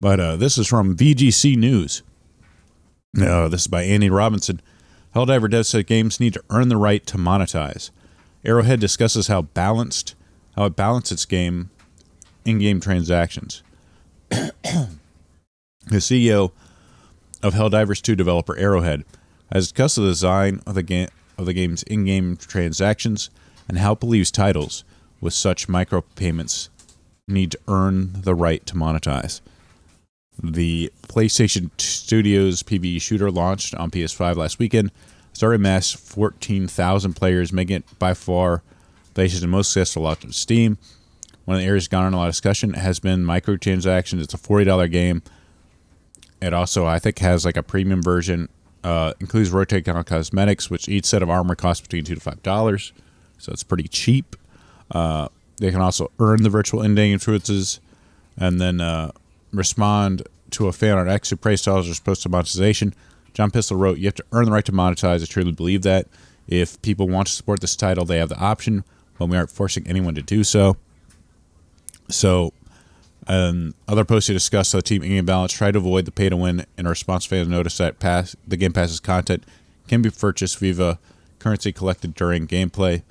But this is from VGC News. This is by Andy Robinson. Helldiver devs said games need to earn the right to monetize. Arrowhead discusses how it balances its in-game transactions. The CEO of Helldivers 2 developer Arrowhead has discussed the design of the game's in-game transactions and how it believes titles with such micropayments need to earn the right to monetize. The PlayStation Studios PvE shooter launched on PS5 last weekend. It's already amassed 14,000 players, making it by far PlayStation's most successful launch of Steam. One of the areas garnered a lot of discussion has been microtransactions. It's a $40 game. It also, I think, has like a premium version. Includes rotating cosmetics, which each set of armor costs between $2 to $5. So it's pretty cheap. They can also earn the virtual in-game influences and then respond to a fan on X who praised titles as opposed to monetization. John Pistol wrote, "You have to earn the right to monetize. I truly believe that. If people want to support this title, they have the option, but we aren't forcing anyone to do so." So, other posts to discuss how the team in-game balance try to avoid the pay-to-win. In response, fans noticed that the Game Pass's content can be purchased via currency collected during gameplay.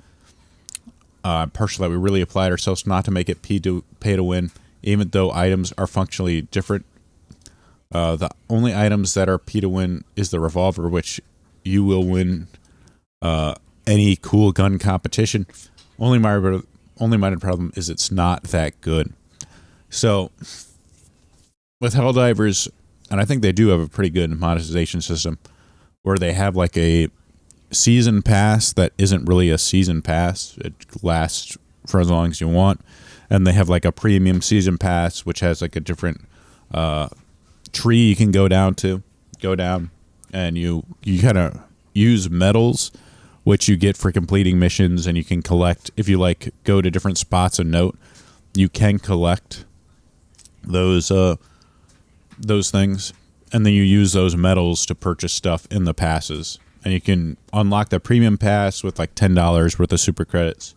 Partially, we really applied ourselves not to make it pay-to-win, even though items are functionally different. The only items that are pay-to-win is the revolver, which you will win any cool gun competition. Only minor problem is it's not that good. So, with Helldivers, and I think they do have a pretty good monetization system, where they have like a season pass that isn't really a season pass. It lasts for as long as you want. And they have like a premium season pass, which has like a different tree you can go down, and you kind of use medals, which you get for completing missions, and you can collect if you like go to different spots and note. You can collect those things, and then you use those medals to purchase stuff in the passes, and you can unlock the premium pass with like $10 worth of super credits.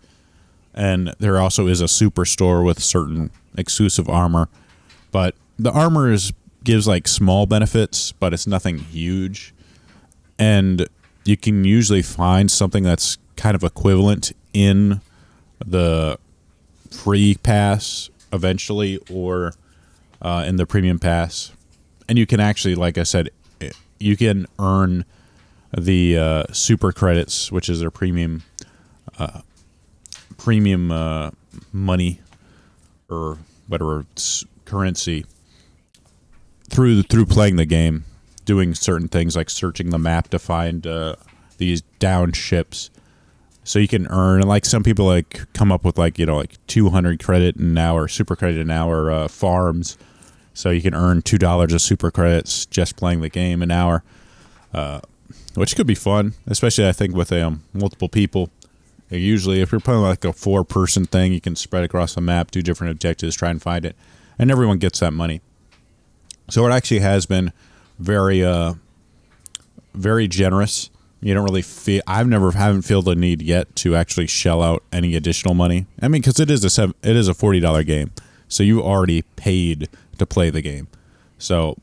And there also is a super store with certain exclusive armor, but the armor gives like small benefits, but it's nothing huge. And you can usually find something that's kind of equivalent in the free pass eventually, or in the premium pass. And you can actually, like I said, you can earn the super credits, which is their premium money or whatever currency, through playing the game, doing certain things like searching the map to find these downed ships. So you can earn, and like some people like come up with like 200 credit an hour, super credit an hour farms. So you can earn $2 of super credits just playing the game an hour, which could be fun, especially I think with multiple people. Usually, if you're playing like a 4-person thing, you can spread across the map, do different objectives, try and find it, and everyone gets that money. So it actually has been very, very generous. You don't really feel. Haven't felt the need yet to actually shell out any additional money. I mean, because it is a $40 game, so you already paid to play the game. So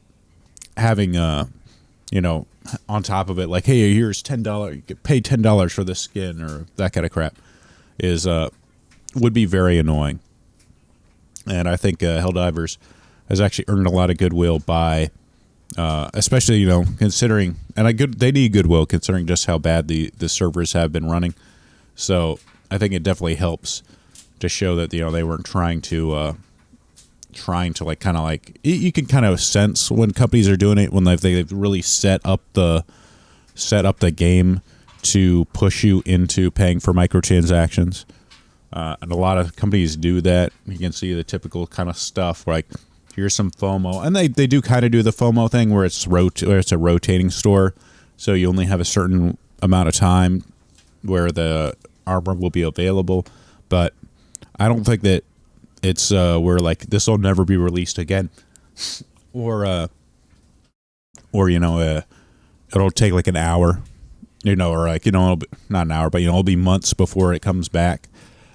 having on top of it, like, hey, here's $10, you could pay $10 for this skin or that kind of crap, would be very annoying. And I think Helldivers has actually earned a lot of goodwill by, especially considering, and they need goodwill considering just how bad the servers have been running. So I think it definitely helps to show that they weren't trying to like kind of like, you can kind of sense when companies are doing it when they've really set up the game to push you into paying for microtransactions, and a lot of companies do that. You can see the typical kind of stuff like, here's some FOMO, and they do kind of do the FOMO thing where it's a rotating store, so you only have a certain amount of time where the armor will be available. But I don't think that it's where like this will never be released again, or it'll take like an hour, or like not an hour, but it'll be months before it comes back.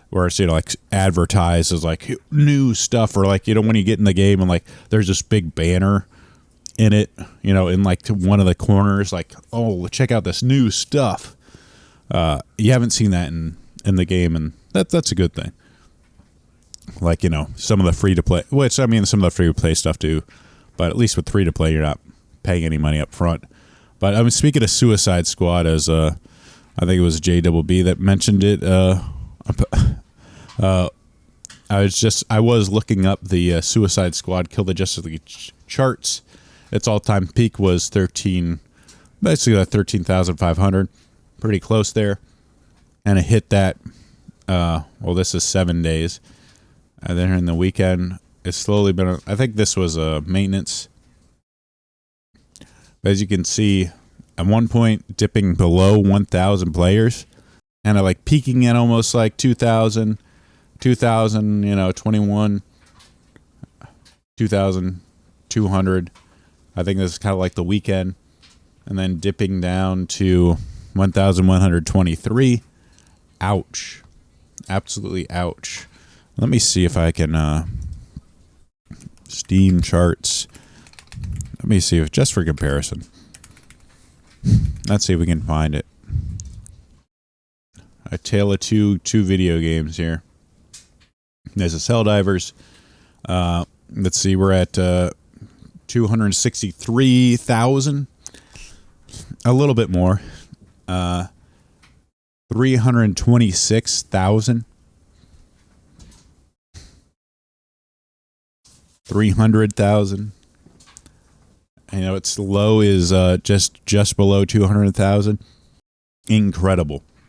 where it's, like advertised as like new stuff, or like, when you get in the game and like there's this big banner in it, in like one of the corners, like, oh, check out this new stuff. You haven't seen that in the game, and that's a good thing. Like, some of the free to play, which, I mean, some of the free to play stuff too, but at least with free to play, you're not paying any money up front. But I mean, speaking of Suicide Squad, as I think it was JBB that mentioned it. I was looking up the Suicide Squad Kill the Justice League charts. Its all-time peak was basically like 13,500, pretty close there, and it hit that. This is 7 days, and then in the weekend, it's slowly been. I think this was a maintenance. But as you can see, at one point dipping below 1,000 players, and like peaking at almost like 2,000, 21, 2,200. I think this is kind of like the weekend, and then dipping down to 1,123. Ouch. Absolutely ouch. Let me see if I can Steam charts. Let me see if, just for comparison. Let's see if we can find it. A tale of two video games here. This is Helldivers. Let's see, we're at 263,000. A little bit more. 326,000. 300,000. Its low is just below 200,000. Incredible.